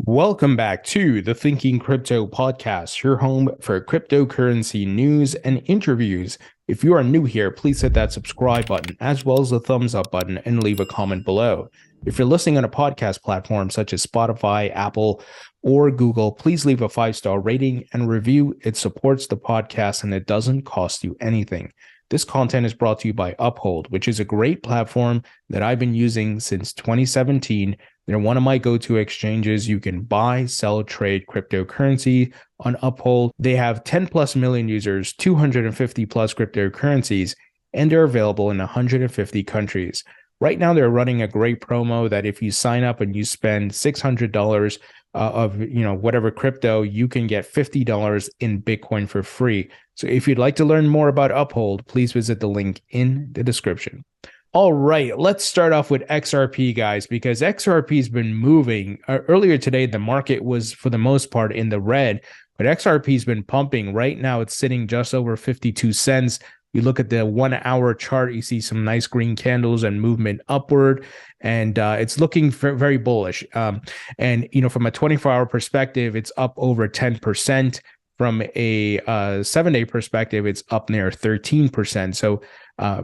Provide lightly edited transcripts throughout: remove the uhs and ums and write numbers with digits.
Welcome back to the Thinking Crypto podcast, your home for cryptocurrency news and interviews. If you are new here, please hit that subscribe button as well as the thumbs up button and leave a comment below. If you're listening on a podcast platform such as Spotify, Apple, or Google, please leave a 5-star rating and review. It supports the podcast and it doesn't cost you anything. This content is brought to you by Uphold, which is a great platform that I've been using since 2017. They're one of my go-to exchanges. You can buy, sell, trade cryptocurrency on Uphold. They have 10 plus million users, 250 plus cryptocurrencies, and they're available in 150 countries. Right now, they're running a great promo that if you sign up and you spend $600 of whatever crypto, you can get $50 in Bitcoin for free. So if you'd like to learn more about Uphold, please visit the link in the description. All right, let's start off with XRP, guys, because XRP has been moving. Earlier today, the market was, for the most part, in the red, but XRP has been pumping. Right now, it's sitting just over 52 cents. You look at the 1 hour chart, you see some nice green candles and movement upward, and it's looking very bullish. And, from a 24-hour perspective, it's up over 10%. From a 7-day perspective, it's up near 13%. So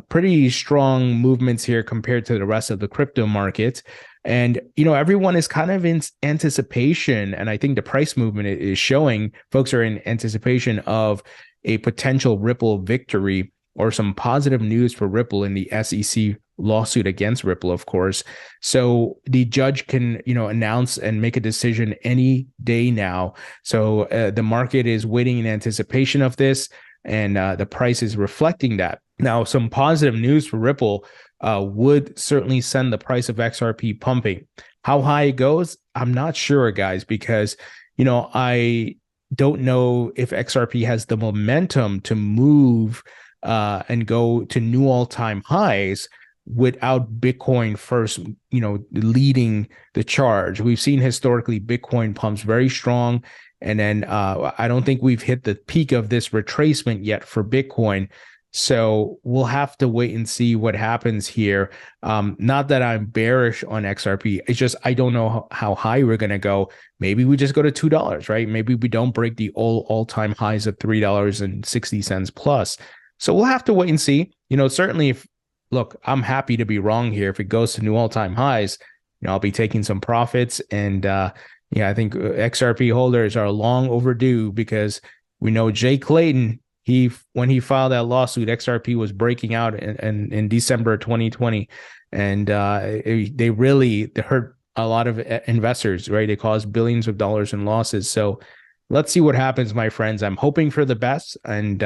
pretty strong movements here compared to the rest of the crypto market. And, everyone is kind of in anticipation. And I think the price movement is showing folks are in anticipation of a potential Ripple victory or some positive news for Ripple in the SEC lawsuit against Ripple, of course. So the judge can, announce and make a decision any day now. So the market is waiting in anticipation of this, and the price is reflecting that. Now, some positive news for Ripple would certainly send the price of XRP pumping. How high it goes, I'm not sure, guys, because, I don't know if XRP has the momentum to move and go to new all-time highs without Bitcoin first, leading the charge. We've seen historically Bitcoin pumps very strong. And then I don't think we've hit the peak of this retracement yet for Bitcoin. So we'll have to wait and see what happens here. Not that I'm bearish on XRP. It's just I don't know how high we're going to go. Maybe we just go to $2, right? Maybe we don't break the all-time highs of $3.60 plus. So we'll have to wait and see. Certainly look, I'm happy to be wrong here. If it goes to new all-time highs, I'll be taking some profits. And I think XRP holders are long overdue because we know Jay Clayton, when he filed that lawsuit, XRP was breaking out in December 2020. And they hurt a lot of investors, right? They caused billions of dollars in losses. So let's see what happens, my friends. I'm hoping for the best. And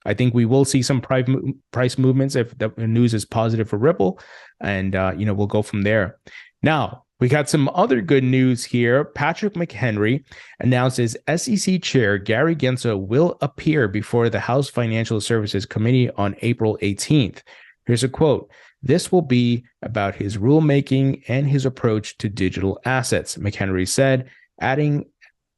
I think we will see some price movements if the news is positive for Ripple, and we'll go from there. Now, we got some other good news here. Patrick McHenry announces SEC Chair Gary Gensler will appear before the House Financial Services Committee on April 18th. Here's a quote. "This will be about his rulemaking and his approach to digital assets," McHenry said, adding,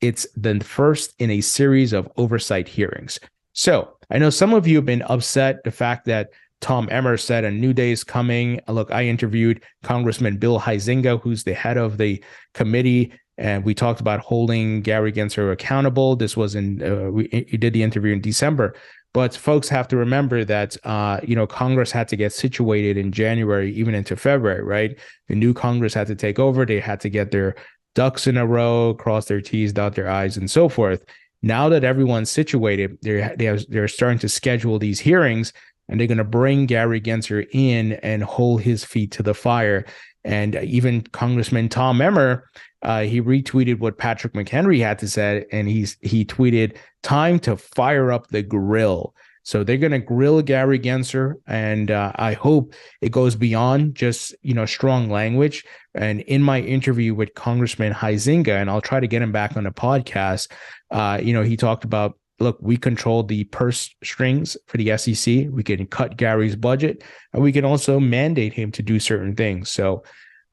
"It's the first in a series of oversight hearings." So I know some of you have been upset the fact that Tom Emmer said a new day is coming. Look, I interviewed Congressman Bill Huizenga, who's the head of the committee, and we talked about holding Gary Gensler accountable. This was we did the interview in December. But folks have to remember that, Congress had to get situated in January, even into February, right? The new Congress had to take over. They had to get their ducks in a row, cross their T's, dot their I's, and so forth. Now that everyone's situated, they're starting to schedule these hearings, and they're going to bring Gary Gensler in and hold his feet to the fire. And even Congressman Tom Emmer, he retweeted what Patrick McHenry had to say, and he tweeted, "Time to fire up the grill." So they're going to grill Gary Gensler, and I hope it goes beyond just, strong language. And in my interview with Congressman Huizenga, and I'll try to get him back on the podcast, he talked about, look, we control the purse strings for the SEC. We can cut Gary's budget, and we can also mandate him to do certain things. So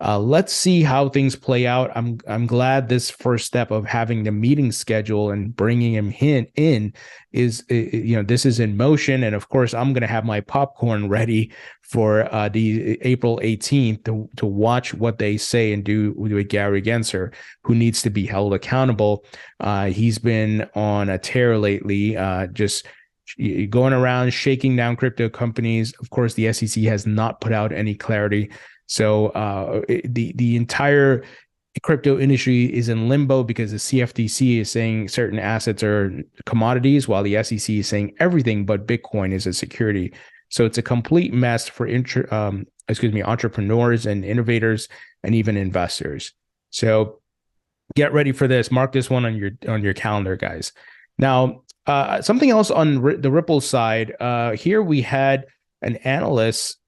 Let's see how things play out. I'm glad this first step of having the meeting schedule and bringing him in is, this is in motion. And of course, I'm going to have my popcorn ready for the April 18th to watch what they say and do with Gary Gensler, who needs to be held accountable. He's been on a tear lately, just going around shaking down crypto companies. Of course, the SEC has not put out any clarity. So the entire crypto industry is in limbo because the CFTC is saying certain assets are commodities, while the SEC is saying everything but Bitcoin is a security. So it's a complete mess for entrepreneurs and innovators and even investors. So get ready for this. Mark this one on your calendar, guys. Now, something else on the Ripple side. Here we had an analyst.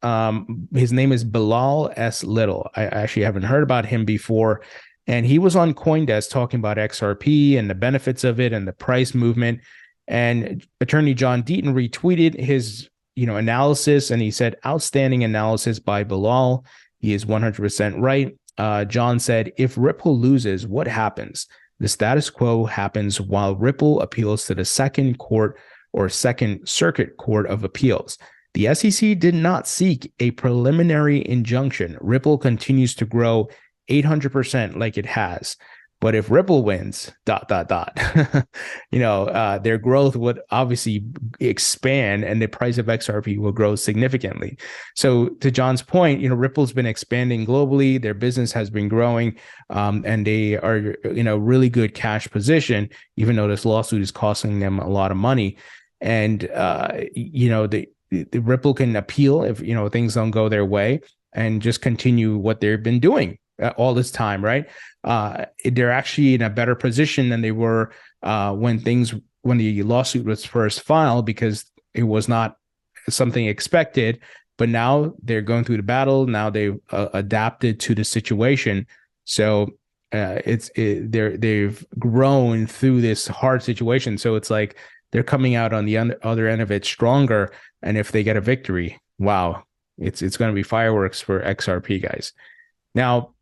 His name is Bilal S. Little. I actually haven't heard about him before. And he was on CoinDesk talking about XRP and the benefits of it and the price movement. And attorney John Deaton retweeted his analysis, and he said, outstanding analysis by Bilal. He is 100% right. John said, if Ripple loses, what happens? The status quo happens while Ripple appeals to the Second Circuit Court of Appeals. The SEC did not seek a preliminary injunction. Ripple continues to grow 800% like it has. But if Ripple wins, their growth would obviously expand and the price of XRP will grow significantly. So to John's point, Ripple's been expanding globally. Their business has been growing, and they are in a really good cash position, even though this lawsuit is costing them a lot of money. And, the Ripple can appeal if, things don't go their way and just continue what they've been doing all this time, right? They're actually in a better position than they were when the lawsuit was first filed, because it was not something expected. But now they're going through the battle. Now they've adapted to the situation. So they've grown through this hard situation. So it's like they're coming out on the other end of it stronger. And if they get a victory, wow, it's going to be fireworks for XRP, guys. Now,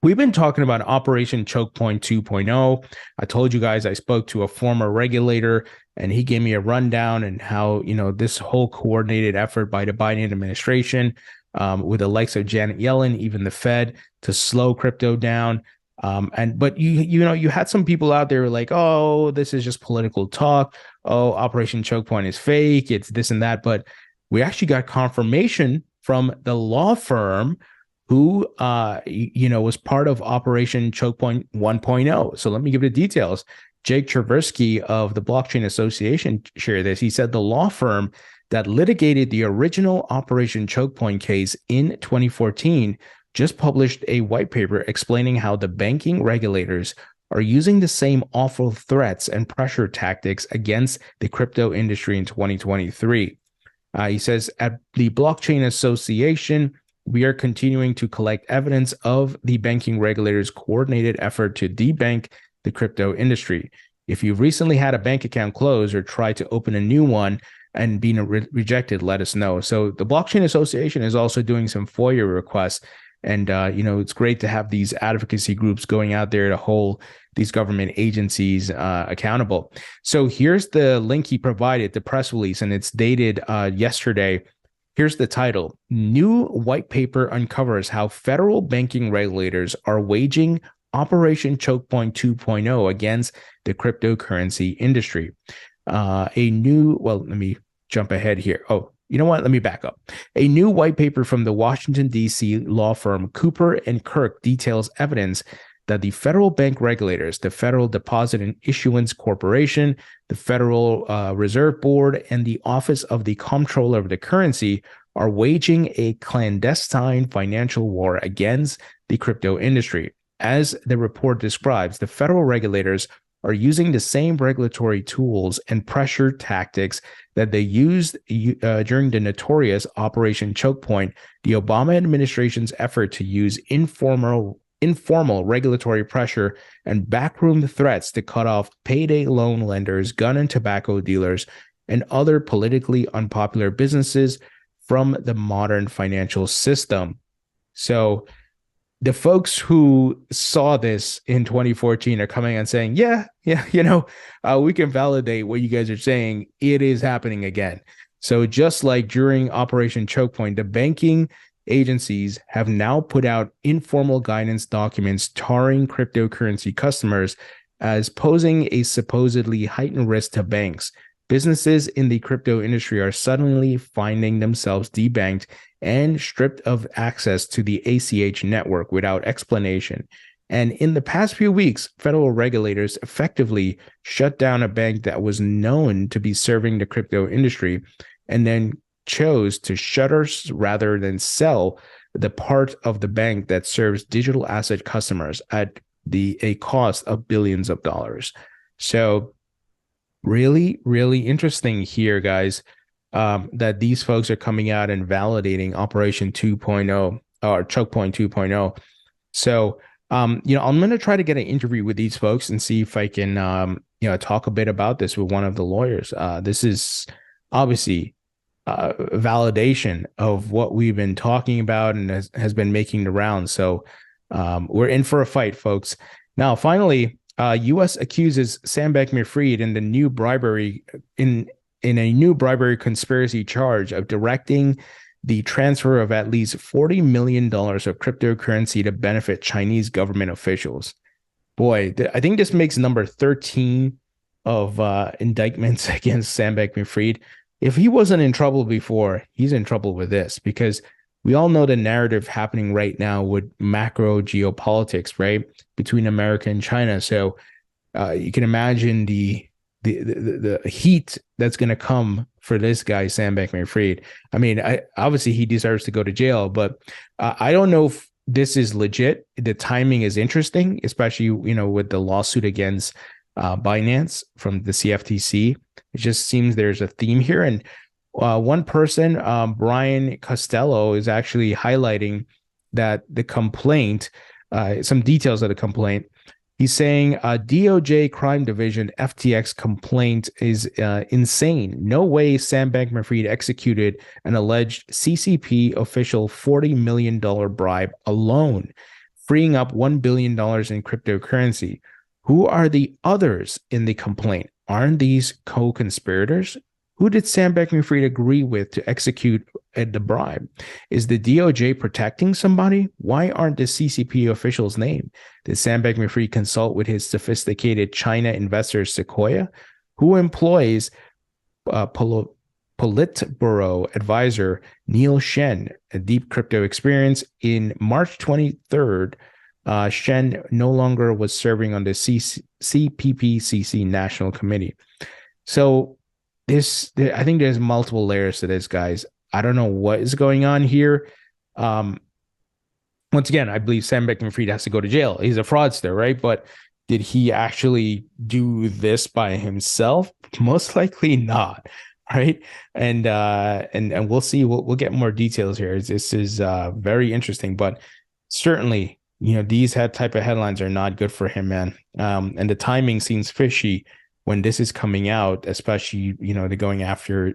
we've been talking about Operation Choke Point 2.0. I told you guys I spoke to a former regulator, and he gave me a rundown and how, this whole coordinated effort by the Biden administration, with the likes of Janet Yellen, even the Fed, to slow crypto down. But you had some people out there like, oh, this is just political talk. Oh, Operation Choke Point is fake. It's this and that. But we actually got confirmation from the law firm who, was part of Operation Choke Point 1.0. So let me give the details. Jake Chervinsky of the Blockchain Association shared this. He said the law firm that litigated the original Operation Choke Point case in 2014 just published a white paper explaining how the banking regulators are using the same awful threats and pressure tactics against the crypto industry in 2023. He says, at the Blockchain Association, we are continuing to collect evidence of the banking regulators' coordinated effort to debank the crypto industry. If you've recently had a bank account closed or tried to open a new one and been rejected, let us know. So the Blockchain Association is also doing some FOIA requests. And, it's great to have these advocacy groups going out there to hold these government agencies accountable. So here's the link he provided, the press release, and it's dated yesterday. Here's the title. New white paper uncovers how federal banking regulators are waging Operation Choke Point 2.0 against the cryptocurrency industry. Let me jump ahead here. Oh, you know what? Let me back up. A new white paper from the Washington, D.C. law firm Cooper and Kirk details evidence that the federal bank regulators, the Federal Deposit and Issuance Corporation, the Federal Reserve Board, and the Office of the Comptroller of the Currency are waging a clandestine financial war against the crypto industry. As the report describes, the federal regulators are using the same regulatory tools and pressure tactics that they used during the notorious Operation Choke Point, the Obama administration's effort to use informal regulatory pressure and backroom threats to cut off payday loan lenders, gun and tobacco dealers, and other politically unpopular businesses from the modern financial system. So the folks who saw this in 2014 are coming and saying, yeah, we can validate what you guys are saying. It is happening again. So just like during Operation Choke Point, the banking agencies have now put out informal guidance documents tarring cryptocurrency customers as posing a supposedly heightened risk to banks. Businesses in the crypto industry are suddenly finding themselves debanked and stripped of access to the ACH network without explanation. And in the past few weeks, federal regulators effectively shut down a bank that was known to be serving the crypto industry and then chose to shutter rather than sell the part of the bank that serves digital asset customers at a cost of billions of dollars. So really, really interesting here, guys, that these folks are coming out and validating Operation 2.0 or Choke Point 2.0. So, I'm going to try to get an interview with these folks and see if I can, talk a bit about this with one of the lawyers. This is obviously validation of what we've been talking about and has been making the rounds. So we're in for a fight, folks. Now, finally, U.S. accuses Sam Bankman-Fried in a new bribery conspiracy charge of directing the transfer of at least $40 million of cryptocurrency to benefit Chinese government officials. Boy, I think this makes number 13 of indictments against Sam Bankman-Fried. If he wasn't in trouble before, he's in trouble with this, because we all know the narrative happening right now with macro geopolitics, right, between America and China. So you can imagine the heat that's going to come for this guy, Sam Bankman-Fried. I mean, obviously he deserves to go to jail, but I don't know if this is legit. The timing is interesting, especially, with the lawsuit against Binance from the CFTC. It just seems there's a theme here. And one person, Brian Costello, is actually highlighting that the complaint, some details of the complaint. He's saying DOJ Crime Division FTX complaint is insane. No way Sam Bankman-Fried executed an alleged CCP official $40 million bribe alone, freeing up $1 billion in cryptocurrency. Who are the others in the complaint? Aren't these co-conspirators? Who did Sam Bankman-Fried agree with to execute the bribe? Is the DOJ protecting somebody? Why aren't the CCP officials named? Did Sam Bankman-Fried consult with his sophisticated China investor Sequoia? Who employs Politburo advisor Neil Shen, a deep crypto experience? In March 23rd, Shen no longer was serving on the CPPCC National Committee. So I think there's multiple layers to this, guys. I don't know what is going on here. Once again, I believe Sam Bankman-Fried has to go to jail. He's a fraudster, right? But did he actually do this by himself? Most likely not, right? And we'll see. We'll get more details here. This is very interesting, but certainly, these type of headlines are not good for him, man. And the timing seems fishy when this is coming out, especially, they're going after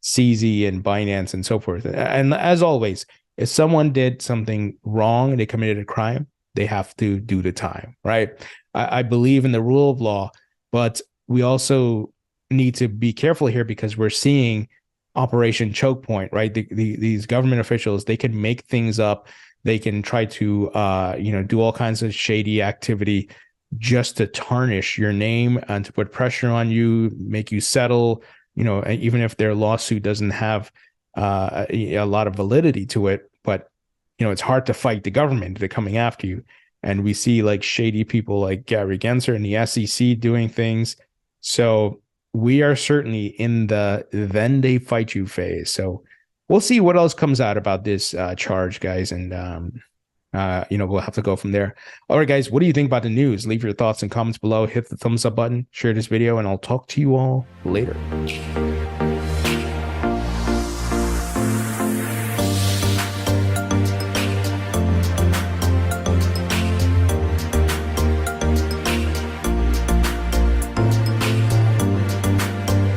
CZ and Binance and so forth. And as always, if someone did something wrong, they committed a crime, they have to do the time, right? I believe in the rule of law, but we also need to be careful here because we're seeing Operation Choke Point, right? These government officials, they can make things up. They can try to, do all kinds of shady activity just to tarnish your name and to put pressure on you, make you settle, even if their lawsuit doesn't have a lot of validity to it. But, it's hard to fight the government. They're coming after you. And we see like shady people like Gary Gensler and the SEC doing things. So we are certainly in the then they fight you phase. So we'll see what else comes out about this charge, guys. And, we'll have to go from there. All right, guys, what do you think about the news? Leave your thoughts and comments below. Hit the thumbs up button, share this video, and I'll talk to you all later.